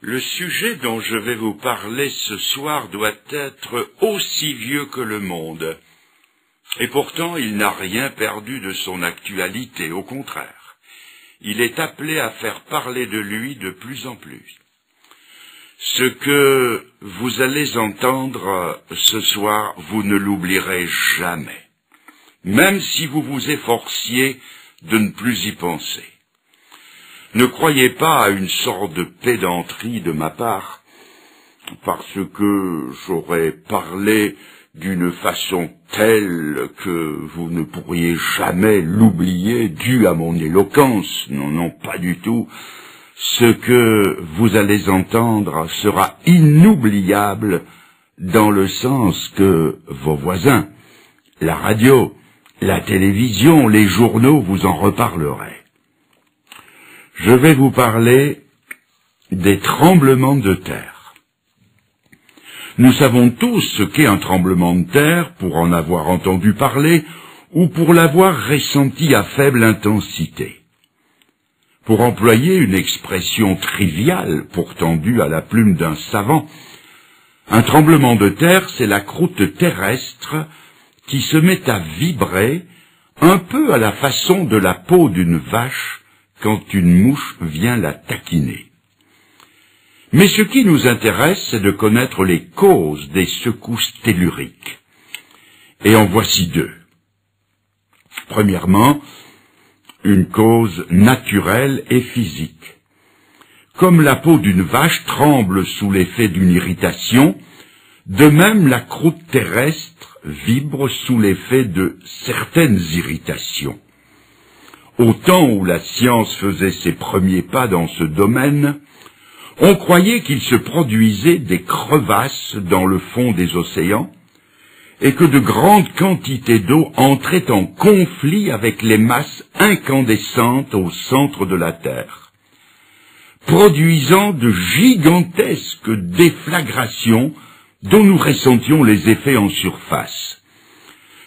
Le sujet dont je vais vous parler ce soir doit être aussi vieux que le monde. Et pourtant, il n'a rien perdu de son actualité, au contraire. Il est appelé à faire parler de lui de plus en plus. Ce que vous allez entendre ce soir, vous ne l'oublierez jamais, même si vous vous efforciez de ne plus y penser. Ne croyez pas à une sorte de pédanterie de ma part, parce que j'aurais parlé d'une façon telle que vous ne pourriez jamais l'oublier, due à mon éloquence. Non, non, pas du tout. Ce que vous allez entendre sera inoubliable dans le sens que vos voisins, la radio, la télévision, les journaux vous en reparleraient. Je vais vous parler des tremblements de terre. Nous savons tous ce qu'est un tremblement de terre pour en avoir entendu parler ou pour l'avoir ressenti à faible intensité. Pour employer une expression triviale, pourtant due à la plume d'un savant, un tremblement de terre, c'est la croûte terrestre qui se met à vibrer un peu à la façon de la peau d'une vache quand une mouche vient la taquiner. Mais ce qui nous intéresse, c'est de connaître les causes des secousses telluriques. Et en voici deux. Premièrement, une cause naturelle et physique. Comme la peau d'une vache tremble sous l'effet d'une irritation, de même la croûte terrestre vibre sous l'effet de certaines irritations. Au temps où la science faisait ses premiers pas dans ce domaine, on croyait qu'il se produisait des crevasses dans le fond des océans et que de grandes quantités d'eau entraient en conflit avec les masses incandescentes au centre de la Terre, produisant de gigantesques déflagrations dont nous ressentions les effets en surface.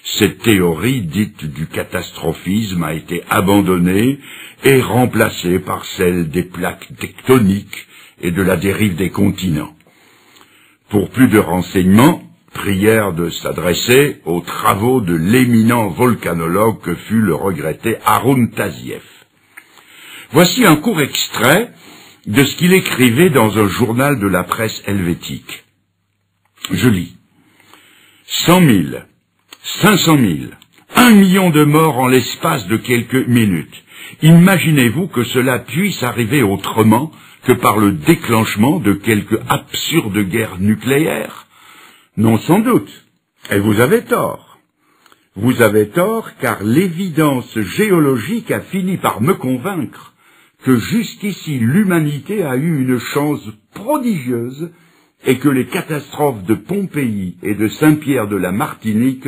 Cette théorie dite du catastrophisme a été abandonnée et remplacée par celle des plaques tectoniques et de la dérive des continents. Pour plus de renseignements, prière de s'adresser aux travaux de l'éminent volcanologue que fut le regretté Haroun Tazieff. Voici un court extrait de ce qu'il écrivait dans un journal de la presse helvétique. Je lis. 100 000, 500 000, 1 million de morts en l'espace de quelques minutes. Imaginez-vous que cela puisse arriver autrement que par le déclenchement de quelque absurde guerre nucléaire? Non, sans doute. Et vous avez tort. Vous avez tort car l'évidence géologique a fini par me convaincre que jusqu'ici l'humanité a eu une chance prodigieuse et que les catastrophes de Pompéi et de Saint-Pierre de la Martinique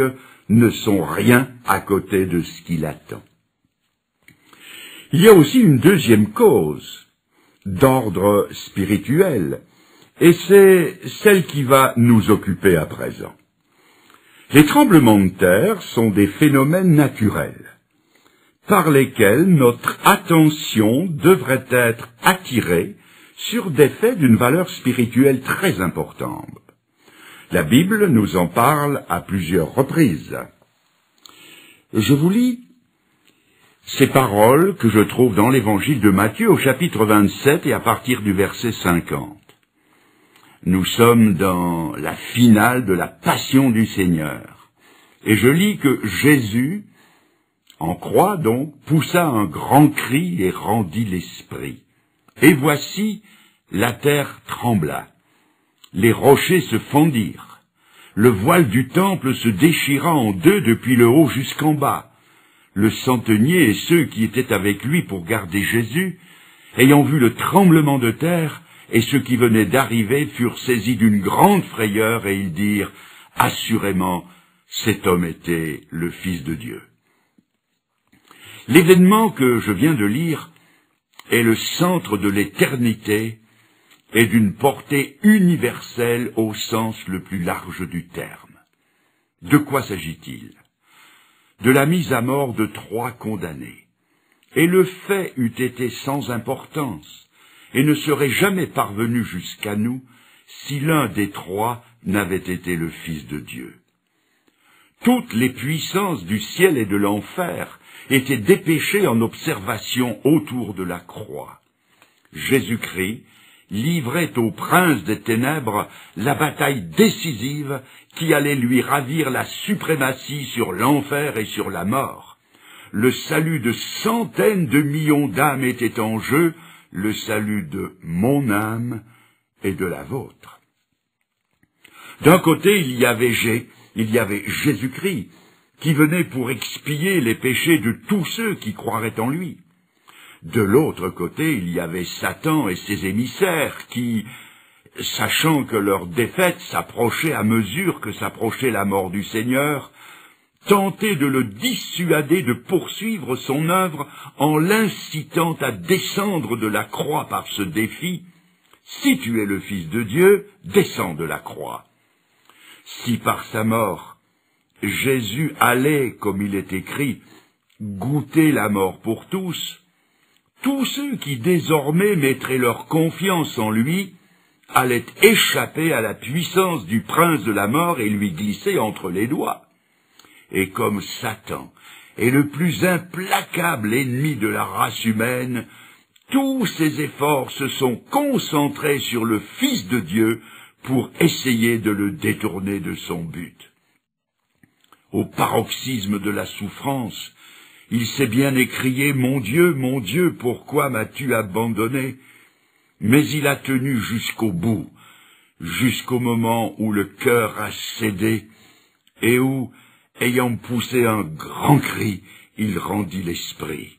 ne sont rien à côté de ce qui l'attend. Il y a aussi une deuxième cause, d'ordre spirituel, et c'est celle qui va nous occuper à présent. Les tremblements de terre sont des phénomènes naturels, par lesquels notre attention devrait être attirée sur des faits d'une valeur spirituelle très importante. La Bible nous en parle à plusieurs reprises. Je vous lis ces paroles que je trouve dans l'évangile de Matthieu au chapitre 27 et à partir du verset 50. Nous sommes dans la finale de la passion du Seigneur. Et je lis que Jésus, en croix donc, poussa un grand cri et rendit l'esprit. Et voici, la terre trembla. Les rochers se fendirent. Le voile du temple se déchira en deux depuis le haut jusqu'en bas. Le centenier et ceux qui étaient avec lui pour garder Jésus, ayant vu le tremblement de terre et ceux qui venaient d'arriver, furent saisis d'une grande frayeur et ils dirent « Assurément, cet homme était le Fils de Dieu. » L'événement que je viens de lire est le centre de l'éternité et d'une portée universelle au sens le plus large du terme. De quoi s'agit-il? De la mise à mort de 3 condamnés. Et le fait eût été sans importance, et ne serait jamais parvenu jusqu'à nous si l'un des trois n'avait été le Fils de Dieu. Toutes les puissances du ciel et de l'enfer étaient dépêchées en observation autour de la croix. Jésus-Christ livrait au prince des ténèbres la bataille décisive qui allait lui ravir la suprématie sur l'enfer et sur la mort. Le salut de centaines de millions d'âmes était en jeu, le salut de mon âme et de la vôtre. D'un côté, il y avait Jésus-Christ, qui venait pour expier les péchés de tous ceux qui croiraient en lui. De l'autre côté, il y avait Satan et ses émissaires qui, sachant que leur défaite s'approchait à mesure que s'approchait la mort du Seigneur, tentaient de le dissuader de poursuivre son œuvre en l'incitant à descendre de la croix par ce défi. Si tu es le Fils de Dieu, descends de la croix. Si par sa mort, Jésus allait, comme il est écrit, goûter la mort pour tous ceux qui désormais mettraient leur confiance en lui allaient échapper à la puissance du prince de la mort et lui glisser entre les doigts. Et comme Satan est le plus implacable ennemi de la race humaine, tous ses efforts se sont concentrés sur le Fils de Dieu pour essayer de le détourner de son but. Au paroxysme de la souffrance, il s'est bien écrié « Mon Dieu, pourquoi m'as-tu abandonné ?» Mais il a tenu jusqu'au bout, jusqu'au moment où le cœur a cédé et où, ayant poussé un grand cri, il rendit l'esprit.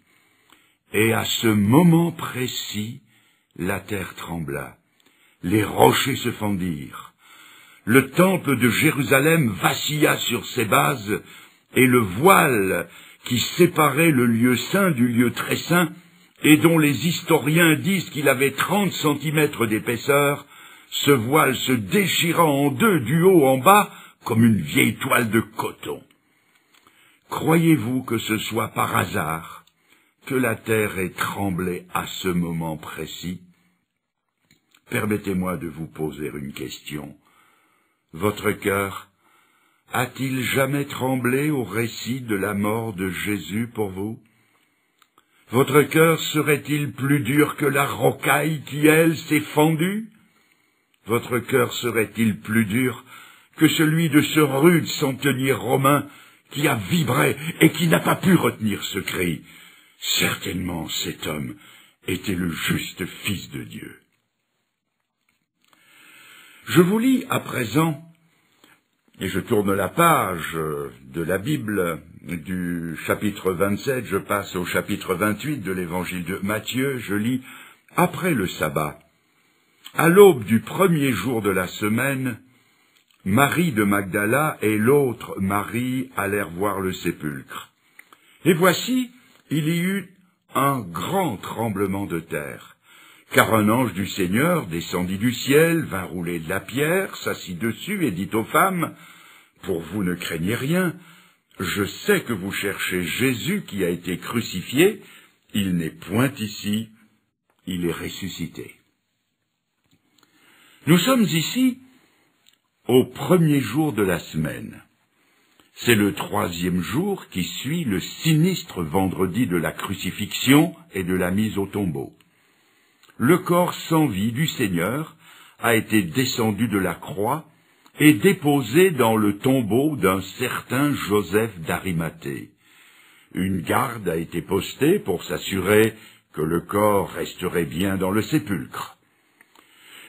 Et à ce moment précis, la terre trembla, les rochers se fendirent, le temple de Jérusalem vacilla sur ses bases, et le voile qui séparait le lieu saint du lieu très saint, et dont les historiens disent qu'il avait 30 centimètres d'épaisseur, ce voile se déchira en deux du haut en bas, comme une vieille toile de coton. Croyez-vous que ce soit par hasard que la terre ait tremblé à ce moment précis? Permettez-moi de vous poser une question. Votre cœur a-t-il jamais tremblé au récit de la mort de Jésus pour vous? Votre cœur serait-il plus dur que la rocaille qui, elle, s'est fendue? Votre cœur serait-il plus dur que celui de ce rude centenier romain qui a vibré et qui n'a pas pu retenir ce cri? Certainement cet homme était le juste Fils de Dieu. Je vous lis à présent, et je tourne la page de la Bible du chapitre 27, je passe au chapitre 28 de l'évangile de Matthieu, je lis « Après le sabbat, à l'aube du premier jour de la semaine, Marie de Magdala et l'autre Marie allèrent voir le sépulcre. Et voici, il y eut un grand tremblement de terre, car un ange du Seigneur descendit du ciel, vint rouler de la pierre, s'assit dessus et dit aux femmes, « Pour vous ne craignez rien, je sais que vous cherchez Jésus qui a été crucifié, il n'est point ici, il est ressuscité. » Nous sommes ici au premier jour de la semaine. C'est le 3e jour qui suit le sinistre vendredi de la crucifixion et de la mise au tombeau. Le corps sans vie du Seigneur a été descendu de la croix et déposé dans le tombeau d'un certain Joseph d'Arimathée. Une garde a été postée pour s'assurer que le corps resterait bien dans le sépulcre.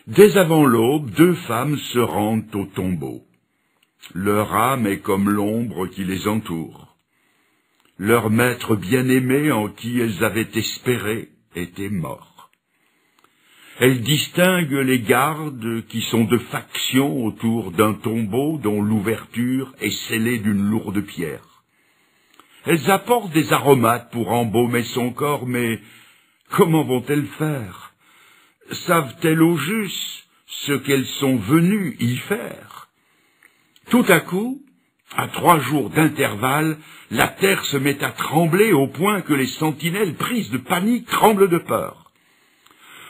Dès avant l'aube, 2 femmes se rendent au tombeau. Leur âme est comme l'ombre qui les entoure. Leur maître bien-aimé en qui elles avaient espéré était mort. Elles distinguent les gardes qui sont de faction autour d'un tombeau dont l'ouverture est scellée d'une lourde pierre. Elles apportent des aromates pour embaumer son corps, mais comment vont-elles faire? Savent-elles au juste ce qu'elles sont venues y faire? Tout à coup, à 3 jours d'intervalle, la terre se met à trembler au point que les sentinelles prises de panique tremblent de peur.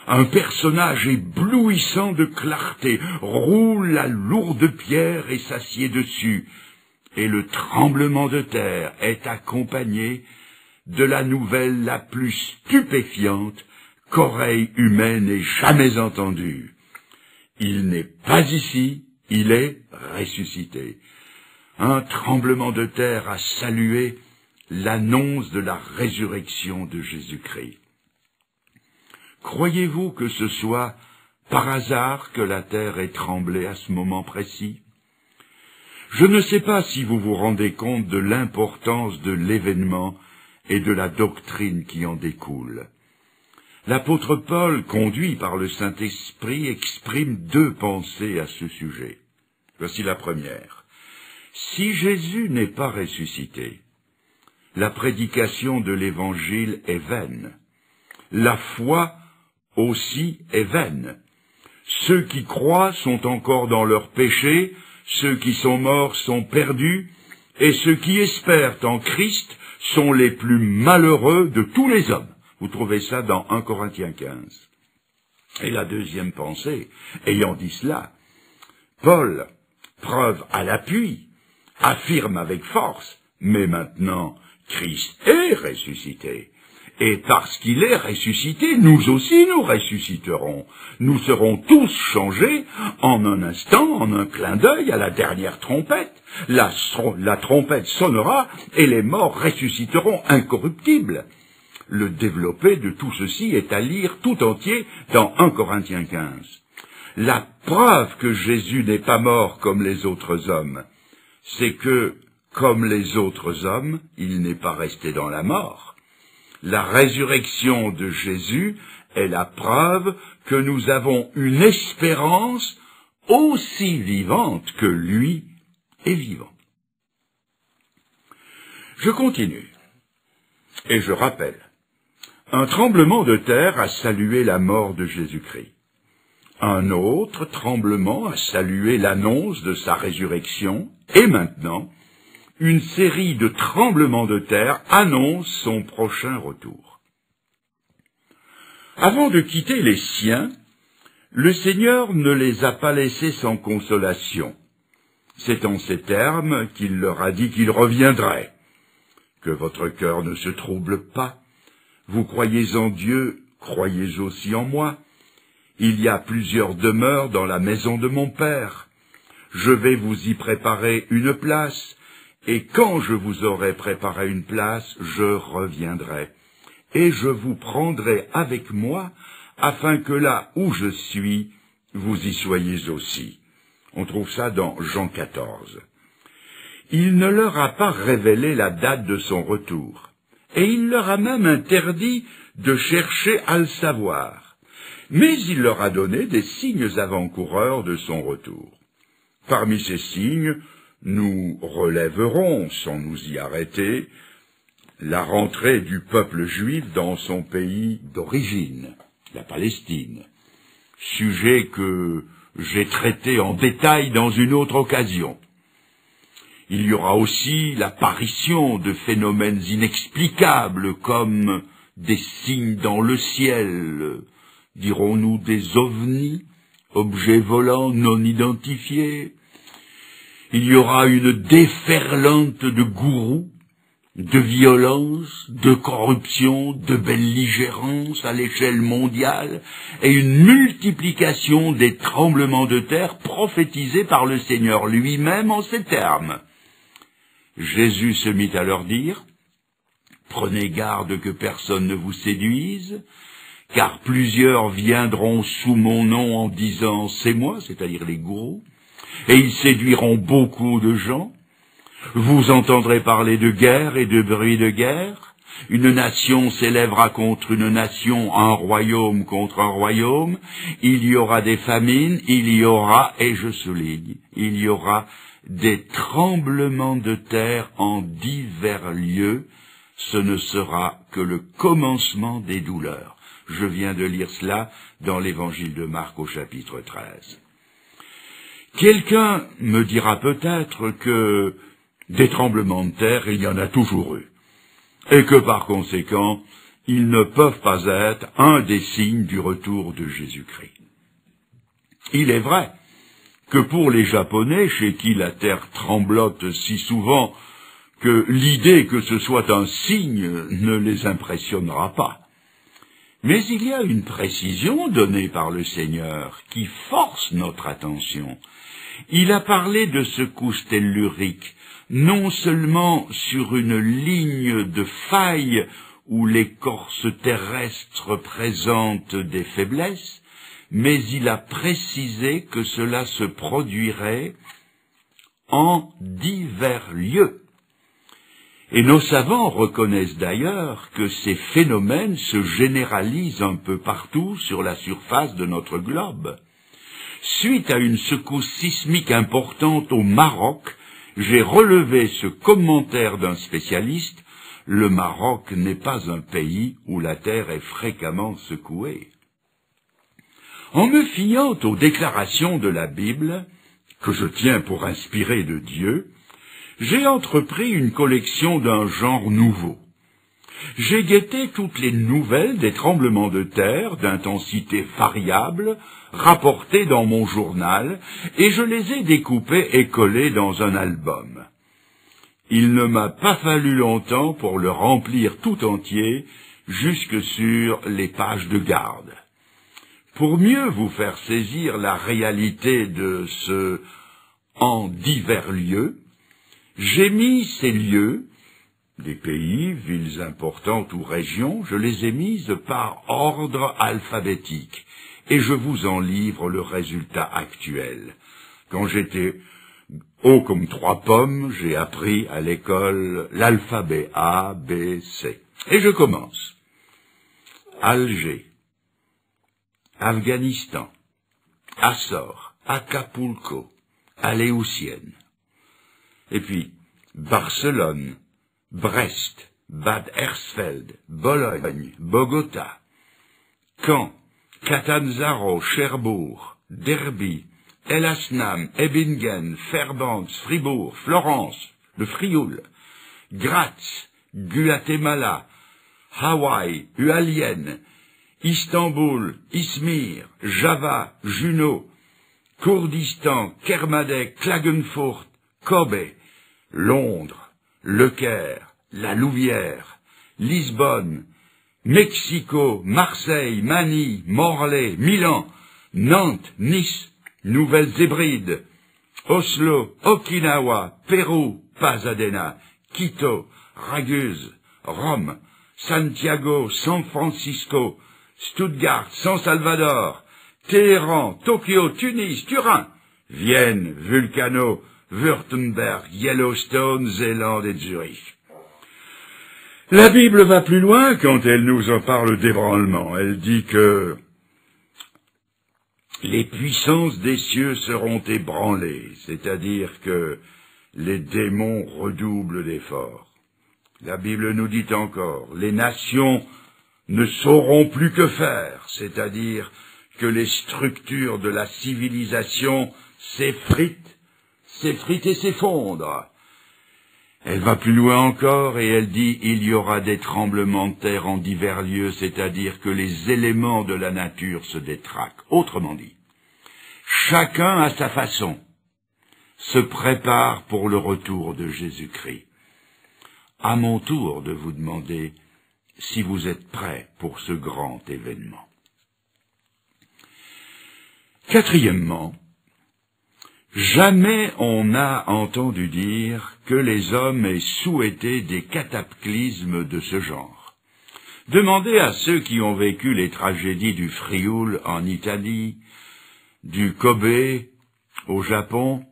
Un personnage éblouissant de clarté roule la lourde pierre et s'assied dessus, et le tremblement de terre est accompagné de la nouvelle la plus stupéfiante qu'oreille humaine ait jamais entendue. Il n'est pas ici, il est ressuscité. Un tremblement de terre a salué l'annonce de la résurrection de Jésus-Christ. Croyez-vous que ce soit par hasard que la terre ait tremblé à ce moment précis? Je ne sais pas si vous vous rendez compte de l'importance de l'événement et de la doctrine qui en découle. L'apôtre Paul, conduit par le Saint-Esprit, exprime deux pensées à ce sujet. Voici la première. Si Jésus n'est pas ressuscité, la prédication de l'Évangile est vaine. La foi aussi est vaine. Ceux qui croient sont encore dans leurs péchés, ceux qui sont morts sont perdus, et ceux qui espèrent en Christ sont les plus malheureux de tous les hommes. Vous trouvez ça dans 1 Corinthiens 15. Et la deuxième pensée, ayant dit cela, Paul, preuve à l'appui, affirme avec force, mais maintenant Christ est ressuscité. Et parce qu'il est ressuscité, nous aussi nous ressusciterons. Nous serons tous changés en un instant, en un clin d'œil, à la dernière trompette. La trompette sonnera et les morts ressusciteront incorruptibles. Le développé de tout ceci est à lire tout entier dans 1 Corinthiens 15. La preuve que Jésus n'est pas mort comme les autres hommes, c'est que, comme les autres hommes, il n'est pas resté dans la mort. La résurrection de Jésus est la preuve que nous avons une espérance aussi vivante que lui est vivant. Je continue, et je rappelle, un tremblement de terre a salué la mort de Jésus-Christ. Un autre tremblement a salué l'annonce de sa résurrection, et maintenant, une série de tremblements de terre annonce son prochain retour. Avant de quitter les siens, le Seigneur ne les a pas laissés sans consolation. C'est en ces termes qu'il leur a dit qu'il reviendrait. Que votre cœur ne se trouble pas. Vous croyez en Dieu, croyez aussi en moi. Il y a plusieurs demeures dans la maison de mon Père. Je vais vous y préparer une place. Et quand je vous aurai préparé une place, je reviendrai, et je vous prendrai avec moi, afin que là où je suis, vous y soyez aussi. On trouve ça dans Jean 14. Il ne leur a pas révélé la date de son retour, et il leur a même interdit de chercher à le savoir, mais il leur a donné des signes avant-coureurs de son retour. Parmi ces signes, nous relèverons, sans nous y arrêter, la rentrée du peuple juif dans son pays d'origine, la Palestine, sujet que j'ai traité en détail dans une autre occasion. Il y aura aussi l'apparition de phénomènes inexplicables comme des signes dans le ciel, dirons-nous des ovnis, objets volants non identifiés. Il y aura une déferlante de gourous, de violence, de corruption, de belligérance à l'échelle mondiale, et une multiplication des tremblements de terre prophétisés par le Seigneur lui-même en ces termes. Jésus se mit à leur dire, « Prenez garde que personne ne vous séduise, car plusieurs viendront sous mon nom en disant « c'est moi », c'est-à-dire les gourous, et ils séduiront beaucoup de gens. Vous entendrez parler de guerre et de bruit de guerre. Une nation s'élèvera contre une nation, un royaume contre un royaume. Il y aura des famines, il y aura, et je souligne, il y aura des tremblements de terre en divers lieux. Ce ne sera que le commencement des douleurs. Je viens de lire cela dans l'évangile de Marc au chapitre 13. Quelqu'un me dira peut-être que des tremblements de terre, il y en a toujours eu, et que par conséquent, ils ne peuvent pas être un des signes du retour de Jésus-Christ. Il est vrai que pour les Japonais, chez qui la terre tremblote si souvent que l'idée que ce soit un signe ne les impressionnera pas. Mais il y a une précision donnée par le Seigneur qui force notre attention. Il a parlé de secousses telluriques, non seulement sur une ligne de faille où l'écorce terrestre présente des faiblesses, mais il a précisé que cela se produirait en divers lieux. Et nos savants reconnaissent d'ailleurs que ces phénomènes se généralisent un peu partout sur la surface de notre globe. Suite à une secousse sismique importante au Maroc, j'ai relevé ce commentaire d'un spécialiste: le Maroc n'est pas un pays où la terre est fréquemment secouée. En me fiant aux déclarations de la Bible, que je tiens pour inspirées de Dieu, j'ai entrepris une collection d'un genre nouveau. J'ai guetté toutes les nouvelles des tremblements de terre d'intensité variable rapportées dans mon journal et je les ai découpées et collées dans un album. Il ne m'a pas fallu longtemps pour le remplir tout entier jusque sur les pages de garde. Pour mieux vous faire saisir la réalité de ce « en divers lieux », j'ai mis ces lieux, des pays, villes importantes ou régions, je les ai mises par ordre alphabétique, et je vous en livre le résultat actuel. Quand j'étais haut comme 3 pommes, j'ai appris à l'école l'alphabet A, B, C. Et je commence. Alger, Afghanistan, Açores, Acapulco, Aléoutienne. Et puis, Barcelone, Brest, Bad Hersfeld, Bologne, Bogota, Caen, Catanzaro, Cherbourg, Derby, El Asnam, Ebingen, Fairbanks, Fribourg, Florence, le Frioul, Graz, Guatemala, Hawaï, Hualien, Istanbul, Izmir, Java, Juneau, Kourdistan, Kermadec, Klagenfurt, Kobe, Londres, Le Caire, La Louvière, Lisbonne, Mexico, Marseille, Manille, Morlaix, Milan, Nantes, Nice, Nouvelles-Hébrides, Oslo, Okinawa, Pérou, Pasadena, Quito, Raguse, Rome, Santiago, San Francisco, Stuttgart, San Salvador, Téhéran, Tokyo, Tunis, Turin, Vienne, Vulcano, Württemberg, Yellowstone, Zélande et Zurich. La Bible va plus loin quand elle nous en parle d'ébranlement. Elle dit que les puissances des cieux seront ébranlées, c'est-à-dire que les démons redoublent d'efforts. La Bible nous dit encore, les nations ne sauront plus que faire, c'est-à-dire que les structures de la civilisation s'effritent et s'effondrent. Elle va plus loin encore et elle dit il y aura des tremblements de terre en divers lieux, c'est-à-dire que les éléments de la nature se détraquent. Autrement dit, chacun à sa façon se prépare pour le retour de Jésus-Christ. À mon tour de vous demander si vous êtes prêts pour ce grand événement. Quatrièmement, jamais on n'a entendu dire que les hommes aient souhaité des cataclysmes de ce genre. Demandez à ceux qui ont vécu les tragédies du Frioul en Italie, du Kobe au Japon,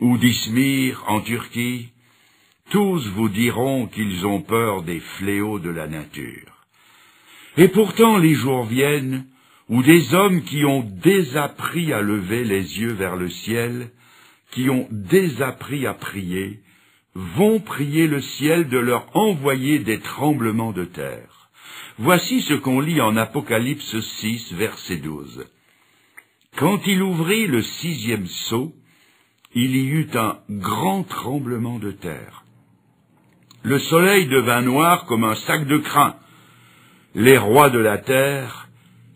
ou d'Izmir en Turquie, tous vous diront qu'ils ont peur des fléaux de la nature. Et pourtant les jours viennent où des hommes qui ont désappris à lever les yeux vers le ciel, qui ont désappris à prier, vont prier le ciel de leur envoyer des tremblements de terre. Voici ce qu'on lit en Apocalypse 6, verset 12. Quand il ouvrit le 6e sceau, il y eut un grand tremblement de terre. Le soleil devint noir comme un sac de crin. les rois de la terre,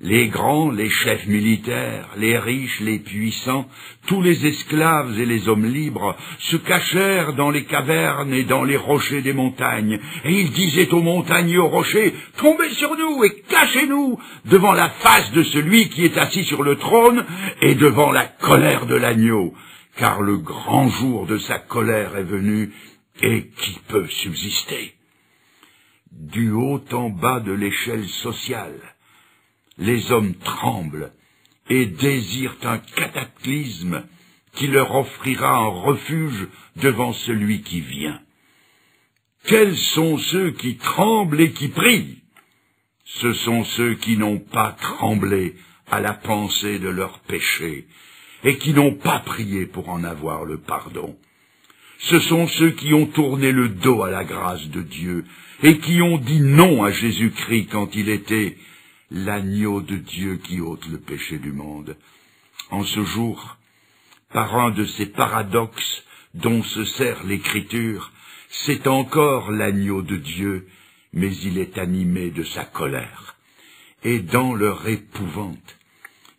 les grands, les chefs militaires, les riches, les puissants, tous les esclaves et les hommes libres se cachèrent dans les cavernes et dans les rochers des montagnes, et ils disaient aux montagnes et aux rochers, « Tombez sur nous et cachez-nous devant la face de celui qui est assis sur le trône et devant la colère de l'agneau, car le grand jour de sa colère est venu, et qui peut subsister ?» Du haut en bas de l'échelle sociale, les hommes tremblent et désirent un cataclysme qui leur offrira un refuge devant celui qui vient. Quels sont ceux qui tremblent et qui prient? Ce sont ceux qui n'ont pas tremblé à la pensée de leurs péchés et qui n'ont pas prié pour en avoir le pardon. Ce sont ceux qui ont tourné le dos à la grâce de Dieu et qui ont dit non à Jésus-Christ quand il était l'agneau de Dieu qui ôte le péché du monde. En ce jour, par un de ces paradoxes dont se sert l'Écriture, c'est encore l'agneau de Dieu, mais il est animé de sa colère. Et dans leur épouvante,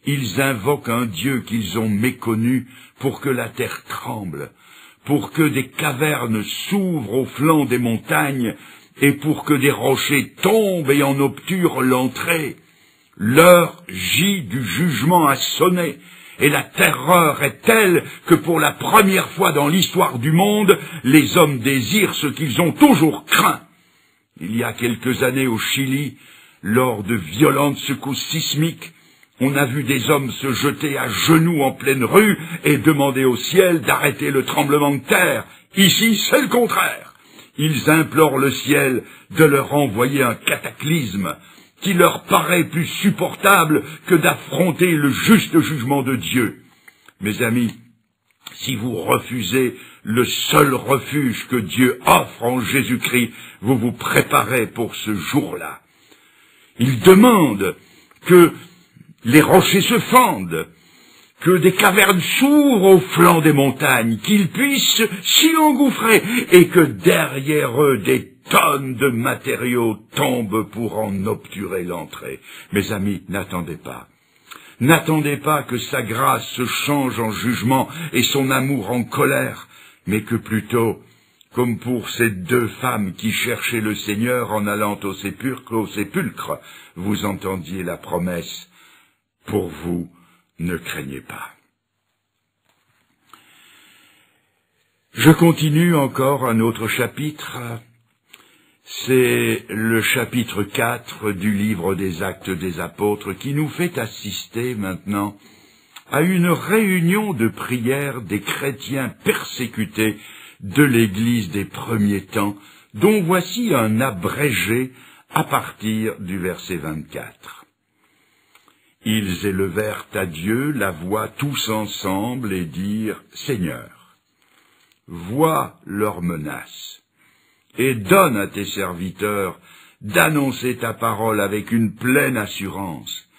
ils invoquent un Dieu qu'ils ont méconnu pour que la terre tremble, pour que des cavernes s'ouvrent au flanc des montagnes et pour que des rochers tombent et en obturent l'entrée. L'heure J du jugement a sonné, et la terreur est telle que pour la première fois dans l'histoire du monde, les hommes désirent ce qu'ils ont toujours craint. Il y a quelques années au Chili, lors de violentes secousses sismiques, on a vu des hommes se jeter à genoux en pleine rue et demander au ciel d'arrêter le tremblement de terre. Ici, c'est le contraire. Ils implorent le ciel de leur envoyer un cataclysme qui leur paraît plus supportable que d'affronter le juste jugement de Dieu. Mes amis, si vous refusez le seul refuge que Dieu offre en Jésus-Christ, vous vous préparez pour ce jour-là. Il demande que les rochers se fendent, que des cavernes s'ouvrent au flanc des montagnes, qu'ils puissent s'y engouffrer, et que derrière eux des tonnes de matériaux tombent pour en obturer l'entrée. Mes amis, n'attendez pas. N'attendez pas que sa grâce se change en jugement et son amour en colère, mais que plutôt, comme pour ces deux femmes qui cherchaient le Seigneur en allant au sépulcre, vous entendiez la promesse, « Pour vous, ne craignez pas. » Je continue encore un autre chapitre. C'est le chapitre 4 du livre des Actes des Apôtres qui nous fait assister maintenant à une réunion de prière des chrétiens persécutés de l'Église des premiers temps, dont voici un abrégé à partir du verset 24. Ils élevèrent à Dieu la voix tous ensemble et dirent « Seigneur, vois leurs menaces et donne à tes serviteurs d'annoncer ta parole avec une pleine assurance.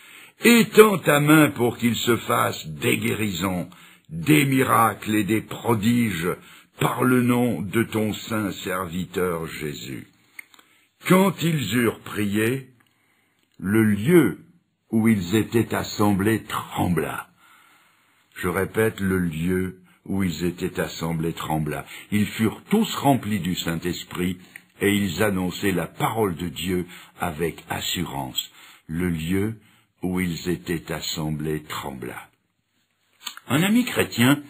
Étends ta main pour qu'ils se fassent des guérisons, des miracles et des prodiges par le nom de ton saint serviteur Jésus. » Quand ils eurent prié, le lieu où ils étaient assemblés trembla. Je répète, le lieu où ils étaient assemblés trembla. Ils furent tous remplis du Saint-Esprit et ils annonçaient la parole de Dieu avec assurance. Le lieu où ils étaient assemblés trembla. Un ami chrétien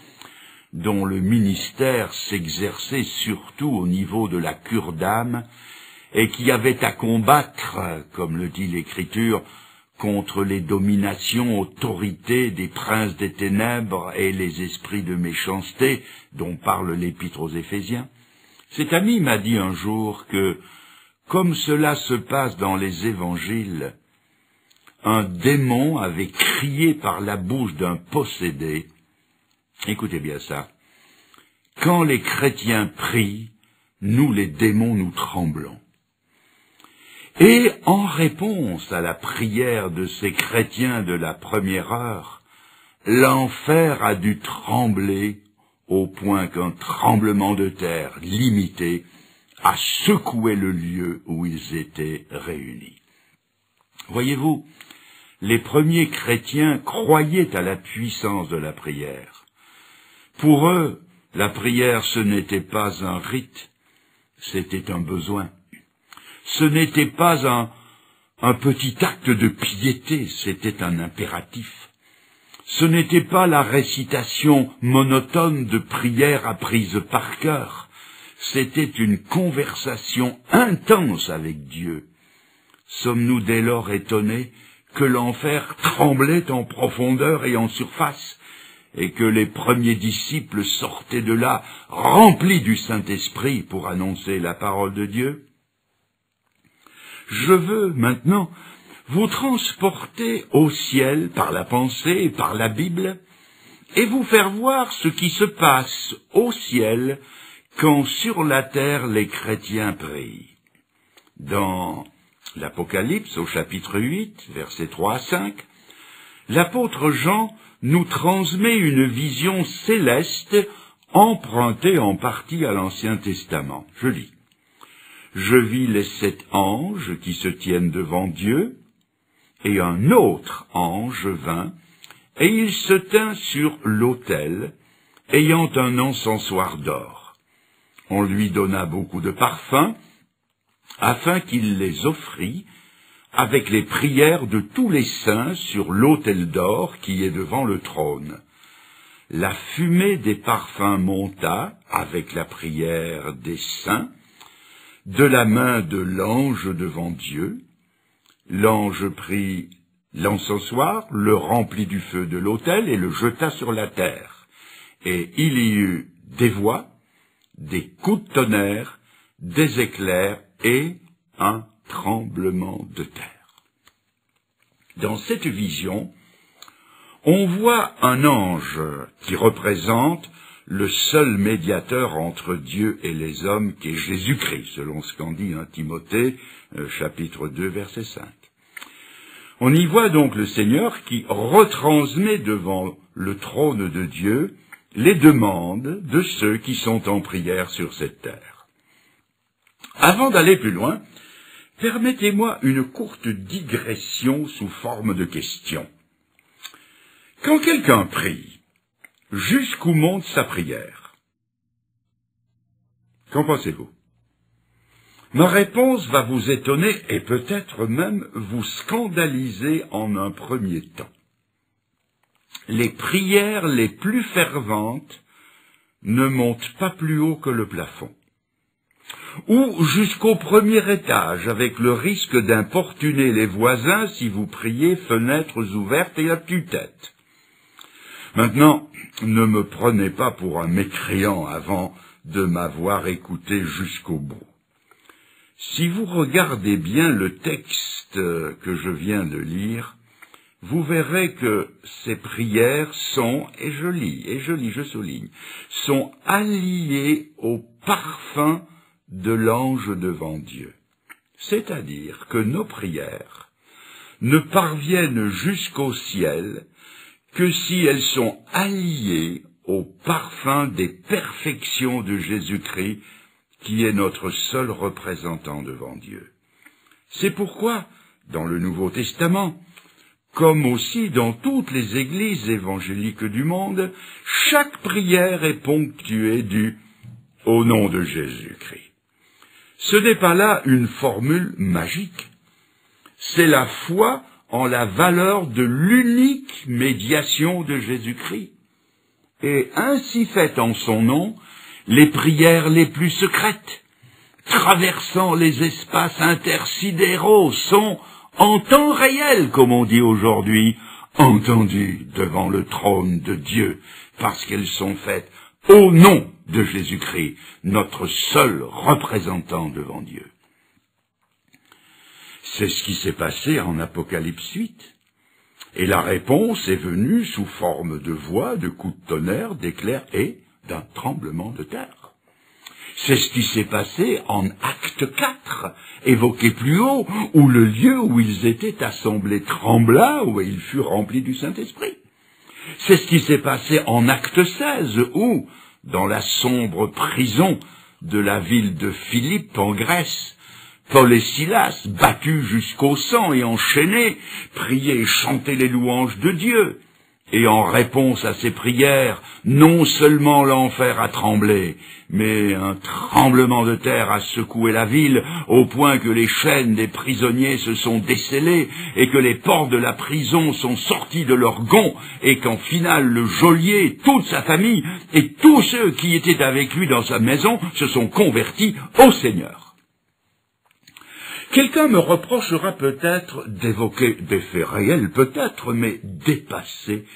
dont le ministère s'exerçait surtout au niveau de la cure d'âme et qui avait à combattre, comme le dit l'Écriture, contre les dominations, autorités des princes des ténèbres et les esprits de méchanceté dont parle l'Épître aux Éphésiens. Cet ami m'a dit un jour que, comme cela se passe dans les évangiles, un démon avait crié par la bouche d'un possédé. Écoutez bien ça. Quand les chrétiens prient, nous les démons nous tremblons. Et en réponse à la prière de ces chrétiens de la première heure, l'enfer a dû trembler au point qu'un tremblement de terre limité a secoué le lieu où ils étaient réunis. Voyez-vous, les premiers chrétiens croyaient à la puissance de la prière. Pour eux, la prière, ce n'était pas un rite, c'était un besoin. Ce n'était pas un petit acte de piété, c'était un impératif. Ce n'était pas la récitation monotone de prières apprises par cœur, c'était une conversation intense avec Dieu. Sommes-nous dès lors étonnés que l'enfer tremblait en profondeur et en surface, et que les premiers disciples sortaient de là remplis du Saint-Esprit pour annoncer la parole de Dieu? Je veux maintenant vous transporter au ciel par la pensée et par la Bible, et vous faire voir ce qui se passe au ciel quand sur la terre les chrétiens prient. Dans l'Apocalypse, au chapitre 8, versets 3 à 5, l'apôtre Jean nous transmet une vision céleste empruntée en partie à l'Ancien Testament. Je lis. Je vis les 7 anges qui se tiennent devant Dieu, et un autre ange vint, et il se tint sur l'autel, ayant un encensoir d'or. On lui donna beaucoup de parfums, afin qu'il les offrît avec les prières de tous les saints sur l'autel d'or qui est devant le trône. La fumée des parfums monta, avec la prière des saints, de la main de l'ange devant Dieu. L'ange prit l'encensoir, le remplit du feu de l'autel et le jeta sur la terre. Et il y eut des voix, des coups de tonnerre, des éclairs et un tremblement de terre. Dans cette vision, on voit un ange qui représente le seul médiateur entre Dieu et les hommes, qui est Jésus-Christ, selon ce qu'en dit Timothée, chapitre 2, verset 5. On y voit donc le Seigneur qui retransmet devant le trône de Dieu les demandes de ceux qui sont en prière sur cette terre. Avant d'aller plus loin, permettez-moi une courte digression sous forme de question. Quand quelqu'un prie, jusqu'où monte sa prière? Qu'en pensez-vous? Ma réponse va vous étonner et peut-être même vous scandaliser en un premier temps. Les prières les plus ferventes ne montent pas plus haut que le plafond, ou jusqu'au premier étage, avec le risque d'importuner les voisins si vous priez fenêtres ouvertes et à tue-tête. Maintenant, ne me prenez pas pour un mécréant avant de m'avoir écouté jusqu'au bout. Si vous regardez bien le texte que je viens de lire, vous verrez que ces prières sont, et je souligne, sont alliées au parfum de l'ange devant Dieu. C'est-à-dire que nos prières ne parviennent jusqu'au ciel que si elles sont alliées au parfum des perfections de Jésus-Christ, qui est notre seul représentant devant Dieu. C'est pourquoi, dans le Nouveau Testament, comme aussi dans toutes les églises évangéliques du monde, chaque prière est ponctuée du « au nom de Jésus-Christ ». Ce n'est pas là une formule magique, c'est la foi en la valeur de l'unique médiation de Jésus-Christ. Et ainsi fait en son nom, les prières les plus secrètes, traversant les espaces intersidéraux, sont, en temps réel, comme on dit aujourd'hui, entendues devant le trône de Dieu, parce qu'elles sont faites au nom de Jésus-Christ, notre seul représentant devant Dieu. C'est ce qui s'est passé en Apocalypse 8. Et la réponse est venue sous forme de voix, de coups de tonnerre, d'éclairs et d'un tremblement de terre. C'est ce qui s'est passé en Acte 4, évoqué plus haut, où le lieu où ils étaient assemblés trembla, où ils furent remplis du Saint-Esprit. C'est ce qui s'est passé en Acte 16, où, dans la sombre prison de la ville de Philippe en Grèce, Paul et Silas, battus jusqu'au sang et enchaînés, priaient et chantaient les louanges de Dieu. Et en réponse à ces prières, non seulement l'enfer a tremblé, mais un tremblement de terre a secoué la ville, au point que les chaînes des prisonniers se sont descellées, et que les portes de la prison sont sorties de leurs gonds, et qu'en finale le geôlier, toute sa famille, et tous ceux qui étaient avec lui dans sa maison se sont convertis au Seigneur. Quelqu'un me reprochera peut-être d'évoquer des faits réels, peut-être, mais dépassés,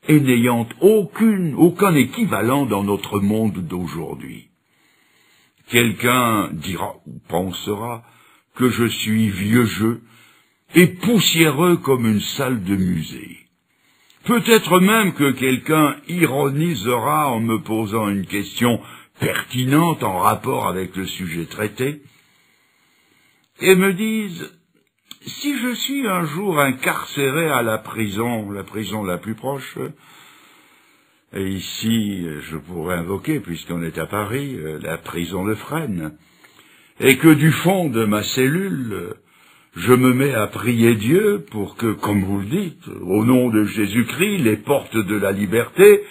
et n'ayant aucun équivalent dans notre monde d'aujourd'hui. Quelqu'un dira ou pensera que je suis vieux jeu et poussiéreux comme une salle de musée. Peut-être même que quelqu'un ironisera en me posant une question pertinente en rapport avec le sujet traité, et me disent, si je suis un jour incarcéré à la prison la plus proche, et ici je pourrais invoquer, puisqu'on est à Paris, la prison de Fresnes, et que du fond de ma cellule, je me mets à prier Dieu pour que, comme vous le dites, au nom de Jésus-Christ, les portes de la liberté,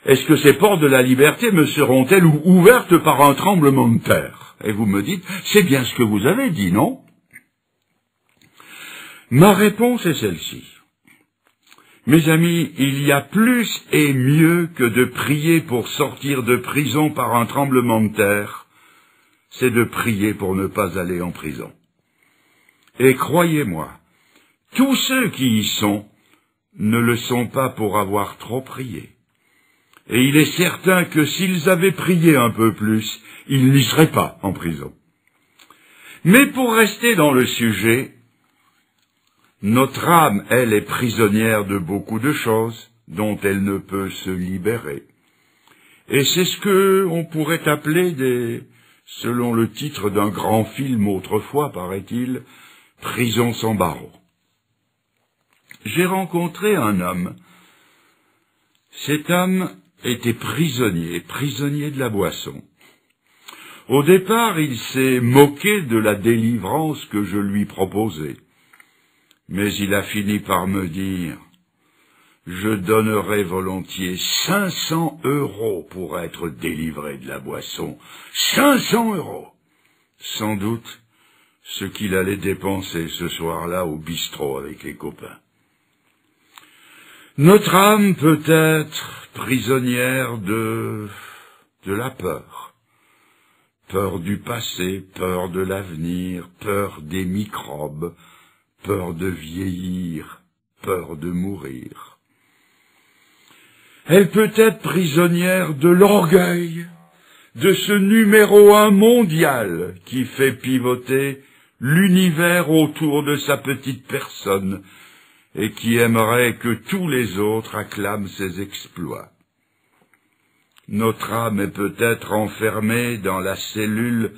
est-ce que ces portes de la liberté me seront-elles ouvertes par un tremblement de terre? Et vous me dites, c'est bien ce que vous avez dit, non? Ma réponse est celle-ci. Mes amis, il y a plus et mieux que de prier pour sortir de prison par un tremblement de terre, c'est de prier pour ne pas aller en prison. Et croyez-moi, tous ceux qui y sont ne le sont pas pour avoir trop prié. Et il est certain que s'ils avaient prié un peu plus, ils n'y seraient pas en prison. Mais pour rester dans le sujet, notre âme, elle, est prisonnière de beaucoup de choses dont elle ne peut se libérer. Et c'est ce que on pourrait appeler selon le titre d'un grand film autrefois, paraît-il, Prison sans barreaux. J'ai rencontré un homme. Cet homme était prisonnier de la boisson. Au départ, il s'est moqué de la délivrance que je lui proposais. Mais il a fini par me dire, je donnerais volontiers 500 € pour être délivré de la boisson. 500 €! Sans doute ce qu'il allait dépenser ce soir-là au bistrot avec les copains. Notre âme peut être prisonnière de la peur. Peur du passé, peur de l'avenir, peur des microbes, peur de vieillir, peur de mourir. Elle peut être prisonnière de l'orgueil, de ce numéro 1 mondial qui fait pivoter l'univers autour de sa petite personne et qui aimerait que tous les autres acclament ses exploits. Notre âme est peut-être enfermée dans la cellule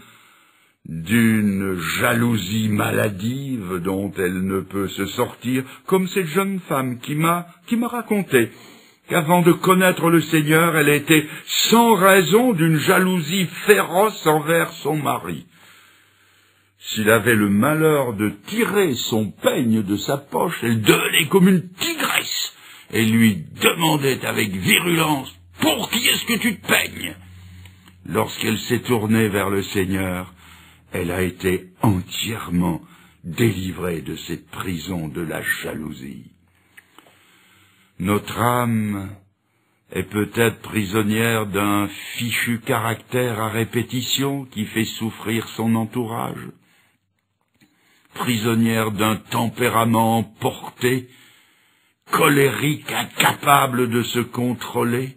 d'une jalousie maladive dont elle ne peut se sortir, comme cette jeune femme qui m'a raconté qu'avant de connaître le Seigneur, elle était sans raison d'une jalousie féroce envers son mari. S'il avait le malheur de tirer son peigne de sa poche, elle devenait comme une tigresse et lui demandait avec virulence « Pour qui est-ce que tu te peignes ?» Lorsqu'elle s'est tournée vers le Seigneur, elle a été entièrement délivrée de cette prison de la jalousie. Notre âme est peut-être prisonnière d'un fichu caractère à répétition qui fait souffrir son entourage, prisonnière d'un tempérament emporté, colérique, incapable de se contrôler,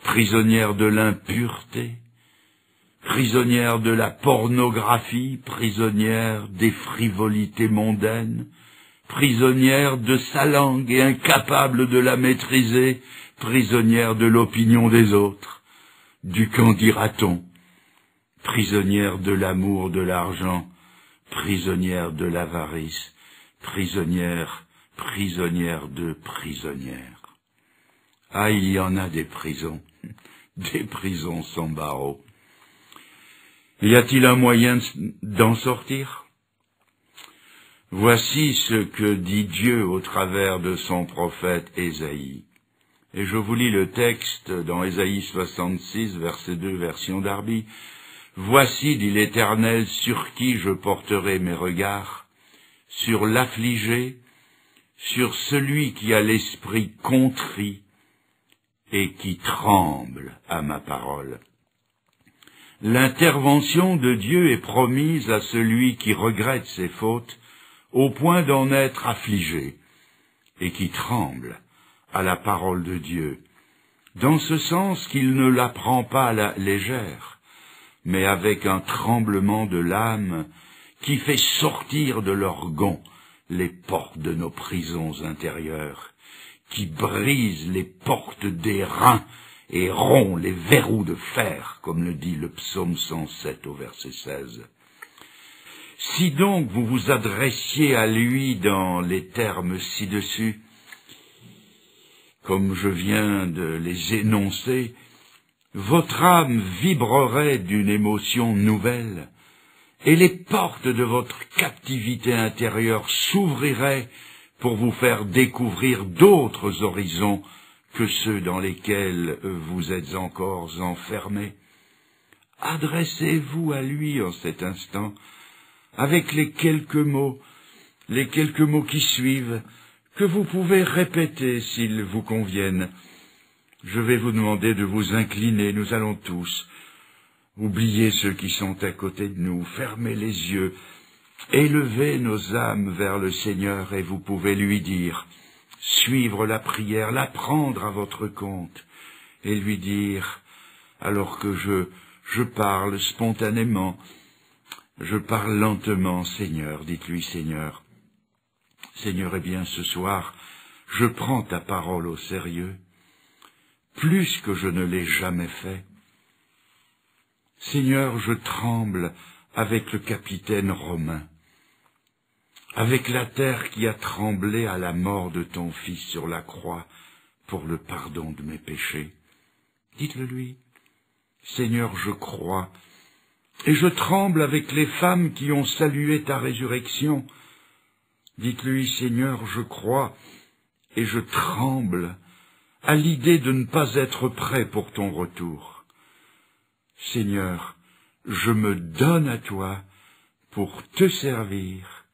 prisonnière de l'impureté, prisonnière de la pornographie, prisonnière des frivolités mondaines, prisonnière de sa langue et incapable de la maîtriser, prisonnière de l'opinion des autres, du qu'en dira-t-on, prisonnière de l'amour de l'argent, prisonnière de l'avarice, prisonnière de prisonnières. Ah, il y en a des prisons sans barreaux. Y a-t-il un moyen d'en sortir? Voici ce que dit Dieu au travers de son prophète Ésaïe. Et je vous lis le texte dans Ésaïe 66, verset 2, version Darby. « Voici, dit l'Éternel, sur qui je porterai mes regards, sur l'affligé, sur celui qui a l'esprit contrit et qui tremble à ma parole. » L'intervention de Dieu est promise à celui qui regrette ses fautes au point d'en être affligé et qui tremble à la parole de Dieu, dans ce sens qu'il ne la prend pas à la légère, mais avec un tremblement de l'âme qui fait sortir de leur gonds les portes de nos prisons intérieures, qui brise les portes des reins et rompt les verrous de fer, comme le dit le psaume 107 au verset 16. Si donc vous vous adressiez à lui dans les termes ci-dessus, comme je viens de les énoncer, votre âme vibrerait d'une émotion nouvelle, et les portes de votre captivité intérieure s'ouvriraient pour vous faire découvrir d'autres horizons que ceux dans lesquels vous êtes encore enfermés. Adressez-vous à lui en cet instant, avec les quelques mots qui suivent, que vous pouvez répéter s'ils vous conviennent. Je vais vous demander de vous incliner, nous allons tous oublier ceux qui sont à côté de nous, fermer les yeux, élever nos âmes vers le Seigneur et vous pouvez lui dire, suivre la prière, la prendre à votre compte et lui dire, alors que je parle spontanément, je parle lentement, Seigneur, dites-lui, Seigneur, Seigneur, eh bien, ce soir, je prends ta parole au sérieux, plus que je ne l'ai jamais fait. Seigneur, je tremble avec le capitaine romain, avec la terre qui a tremblé à la mort de ton Fils sur la croix pour le pardon de mes péchés. Dites-le lui, Seigneur, je crois, et je tremble avec les femmes qui ont salué ta résurrection. Dites-lui, Seigneur, je crois, et je tremble à l'idée de ne pas être prêt pour ton retour. Seigneur, je me donne à toi pour te servir,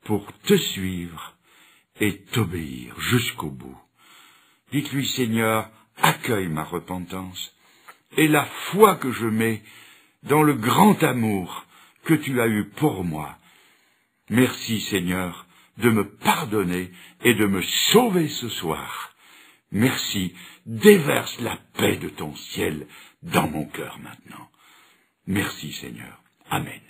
pour te suivre et t'obéir jusqu'au bout. Dites-lui, Seigneur, accueille ma repentance et la foi que je mets dans le grand amour que tu as eu pour moi. Merci, Seigneur, de me pardonner et de me sauver ce soir. Merci, déverse la paix de ton ciel dans mon cœur maintenant. Merci, Seigneur. Amen.